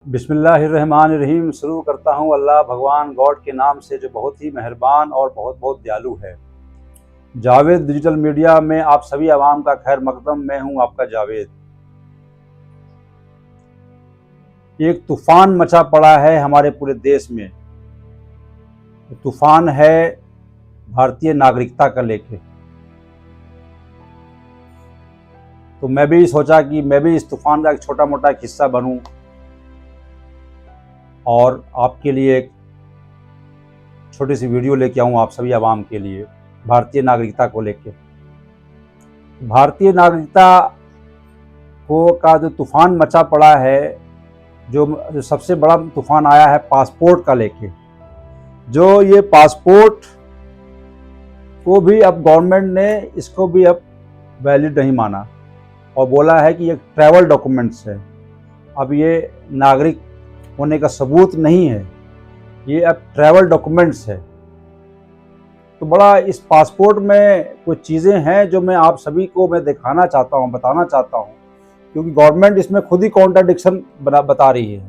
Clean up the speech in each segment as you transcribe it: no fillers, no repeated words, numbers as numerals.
बिस्मिल्लाहिर्रहमानिर्रहीम। शुरू करता हूँ अल्लाह भगवान गॉड के नाम से जो बहुत ही मेहरबान और बहुत बहुत दयालु है। जावेद डिजिटल मीडिया में आप सभी आवाम का खैर मकदम। मैं हूँ आपका जावेद। एक तूफान मचा पड़ा है हमारे पूरे देश में। तूफान है भारतीय नागरिकता का लेके। तो मैं भी सोचा कि मैं भी इस तूफान का एक छोटा मोटा हिस्सा बनूं और आपके लिए एक छोटी सी वीडियो लेके आऊँ आप सभी आवाम के लिए भारतीय नागरिकता को लेके। भारतीय नागरिकता को का जो तूफान मचा पड़ा है, जो सबसे बड़ा तूफान आया है पासपोर्ट का लेके। जो ये पासपोर्ट को भी अब गवर्नमेंट ने इसको भी अब वैलिड नहीं माना और बोला है कि ये ट्रैवल डॉक्यूमेंट्स है। अब ये नागरिक होने का सबूत नहीं है, ये अब ट्रैवल डॉक्यूमेंट्स है। तो बड़ा इस पासपोर्ट में कुछ चीज़ें हैं जो मैं आप सभी को मैं दिखाना चाहता हूँ, बताना चाहता हूँ, क्योंकि गवर्नमेंट इसमें खुद ही कॉन्ट्राडिक्शन बता रही है।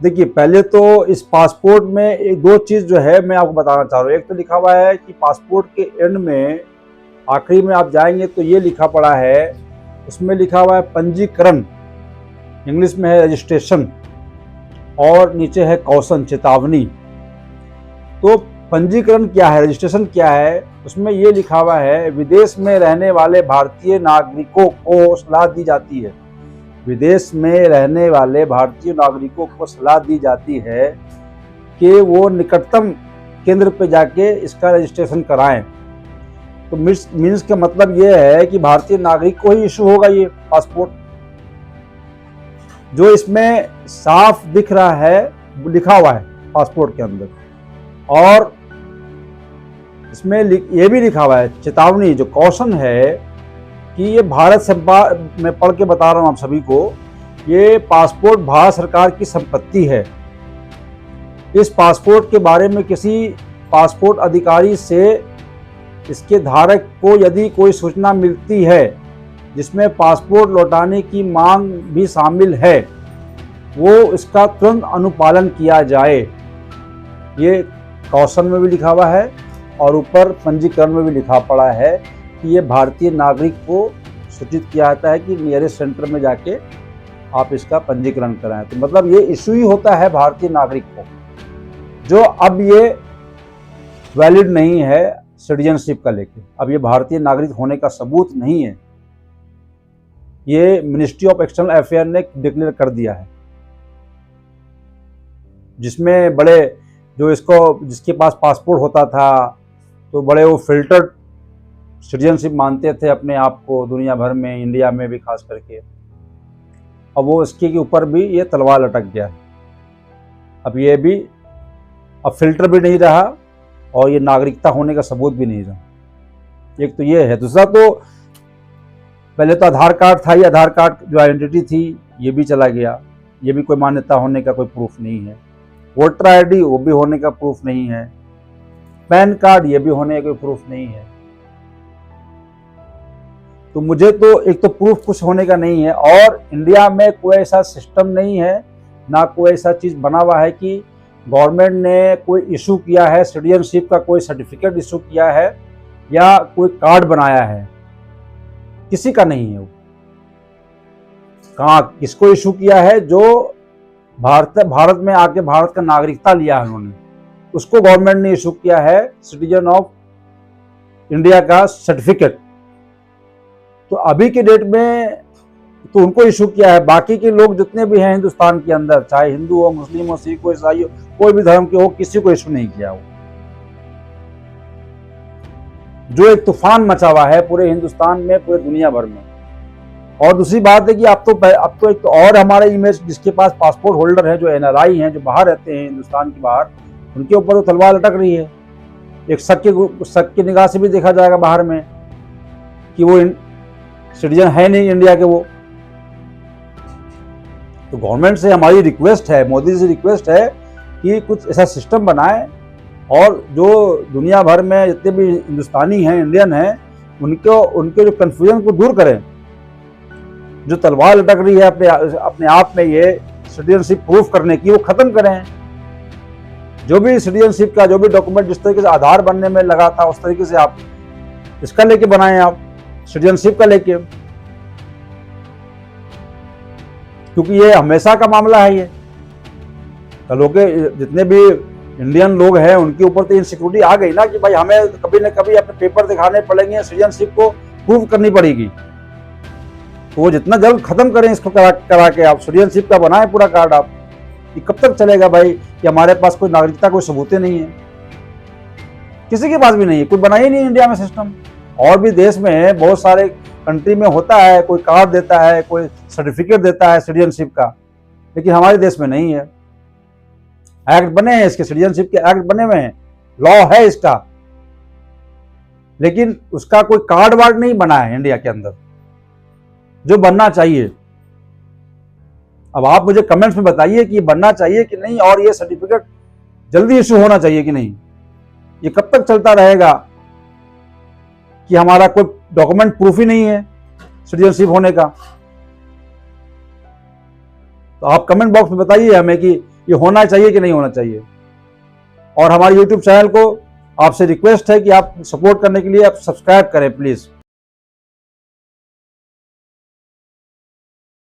देखिए, पहले तो इस पासपोर्ट में एक दो चीज़ जो है मैं आपको बताना चाह रहा हूँ। एक तो लिखा हुआ है कि पासपोर्ट के एंड में आखिरी में आप जाएंगे तो ये लिखा पड़ा है, उसमें लिखा हुआ है पंजीकरण, इंग्लिश में है रजिस्ट्रेशन, और नीचे है कौशन, चेतावनी। तो पंजीकरण क्या है, रजिस्ट्रेशन क्या है, उसमें ये लिखा हुआ है विदेश में रहने वाले भारतीय नागरिकों को सलाह दी जाती है। विदेश में रहने वाले भारतीय नागरिकों को सलाह दी जाती है कि वो निकटतम केंद्र पे जाके इसका रजिस्ट्रेशन कराएं। तो मीन्स का मतलब ये है कि भारतीय नागरिक को ही इशू होगा ये पासपोर्ट। जो इसमें साफ दिख रहा है, लिखा हुआ है पासपोर्ट के अंदर, और इसमें ये भी लिखा हुआ है चेतावनी, जो कॉशन है कि ये भारत से, मैं पढ़ के बता रहा हूं आप सभी को, ये पासपोर्ट भारत सरकार की संपत्ति है। इस पासपोर्ट के बारे में किसी पासपोर्ट अधिकारी से इसके धारक को यदि कोई सूचना मिलती है जिसमें पासपोर्ट लौटाने की मांग भी शामिल है, वो इसका तुरंत अनुपालन किया जाए। ये कौशन में भी लिखा हुआ है और ऊपर पंजीकरण में भी लिखा पड़ा है कि ये भारतीय नागरिक को सूचित किया जाता है कि नियरेस्ट सेंटर में जाके आप इसका पंजीकरण कराएं। तो मतलब ये इशू ही होता है भारतीय नागरिक को, जो अब ये वैलिड नहीं है सिटीजनशिप का लेके। अब ये भारतीय नागरिक होने का सबूत नहीं है, ये मिनिस्ट्री ऑफ एक्सटर्नल अफेयर ने डिक्लेयर कर दिया है। जिसमें बड़े जो जिसके पास पासपोर्ट होता था तो बड़े वो फिल्टर्ड सिटीजनशिप मानते थे अपने आप को दुनिया भर में, इंडिया में भी खास करके। अब वो इसके ऊपर भी ये तलवार लटक गया है। अब ये भी अब फिल्टर भी नहीं रहा और ये नागरिकता होने का सबूत भी नहीं रहा। एक तो ये है। दूसरा तो पहले तो आधार कार्ड था, ये आधार कार्ड जो आइडेंटिटी थी ये भी चला गया, ये भी कोई मान्यता होने का कोई प्रूफ नहीं है। वोटर आईडी वो भी होने का प्रूफ नहीं है। पैन कार्ड ये भी होने का कोई प्रूफ नहीं है। तो मुझे तो एक तो प्रूफ कुछ होने का नहीं है, और इंडिया में कोई ऐसा सिस्टम नहीं है, ना कोई ऐसा चीज़ बना हुआ है कि गवर्नमेंट ने कोई इशू किया है, सिटीजनशिप का कोई सर्टिफिकेट इशू किया है या कोई कार्ड बनाया है, किसी का नहीं है वो। कहाँ किसको इशू किया है? जो भारत में आके भारत का नागरिकता लिया है उन्होंने, उसको गवर्नमेंट ने इशू किया है सिटीजन ऑफ इंडिया का सर्टिफिकेट। तो अभी के डेट में तो उनको इशू किया है। बाकी के लोग जितने भी हैं हिंदुस्तान के अंदर, चाहे हिंदू हो, मुस्लिम हो, सिख हो, ईसाई हो, कोई भी धर्म के हो, किसी को इशू नहीं किया हो। जो एक तूफान मचा हुआ है पूरे हिंदुस्तान में, पूरे दुनिया भर में। और दूसरी बात है कि अब तो एक तो और हमारे इमेज जिसके पास पासपोर्ट होल्डर है, जो एनआरआई हैं, जो बाहर रहते हैं हिंदुस्तान के बाहर, उनके ऊपर वो तलवार लटक रही है। एक शक की निगाह से भी देखा जाएगा बाहर में कि वो सिटीजन है नहीं इंडिया के वो। तो गवर्नमेंट से हमारी रिक्वेस्ट है, मोदी से रिक्वेस्ट है कि कुछ ऐसा सिस्टम बनाए और जो दुनिया भर में जितने भी हिंदुस्तानी हैं, इंडियन हैं, उनके जो कन्फ्यूजन को दूर करें। जो तलवार लटक रही है अपने आप में, ये सिटीजनशिप प्रूफ करने की वो खत्म करें। जो भी सिटीजनशिप का जो भी डॉक्यूमेंट जिस तरीके से आधार बनने में लगा था उस तरीके से आप इसका लेके बनाएं, आप सिटीजनशिप का लेके, क्योंकि ये हमेशा का मामला है। ये लोग जितने भी इंडियन लोग हैं उनके ऊपर तो इनसिक्योरिटी आ गई ना कि भाई हमें कभी न कभी अपने पेपर दिखाने पड़ेंगे, सिटीजनशिप को प्रूव करनी पड़ेगी। तो वो जितना जल्द खत्म करें इसको करा के आप सिटीजनशिप का बनाएं पूरा कार्ड। आप ये कब तक चलेगा भाई कि हमारे पास कोई नागरिकता कोई सबूत नहीं है, किसी के पास भी नहीं है, कोई बनाया ही नहीं इंडिया में सिस्टम। और भी देश में बहुत सारे कंट्री में होता है, कोई कार्ड देता है, कोई सर्टिफिकेट देता है सिटीजनशिप का, लेकिन हमारे देश में नहीं है। एक्ट बने हैं इसके, सिटीजनशिप के एक्ट बने हुए हैं, लॉ है इसका, लेकिन उसका कोई कार्ड वार्ड नहीं बना है इंडिया के अंदर जो बनना चाहिए। अब आप मुझे कमेंट्स में बताइए कि बनना चाहिए कि नहीं, और ये सर्टिफिकेट जल्दी इशू होना चाहिए कि नहीं। ये कब तक चलता रहेगा कि हमारा कोई डॉक्यूमेंट प्रूफ ही नहीं है सिटीजनशिप होने का। तो आप कमेंट बॉक्स में बताइए हमें कि ये होना चाहिए कि नहीं होना चाहिए। और हमारे YouTube चैनल को आपसे रिक्वेस्ट है कि आप सपोर्ट करने के लिए आप सब्सक्राइब करें प्लीज।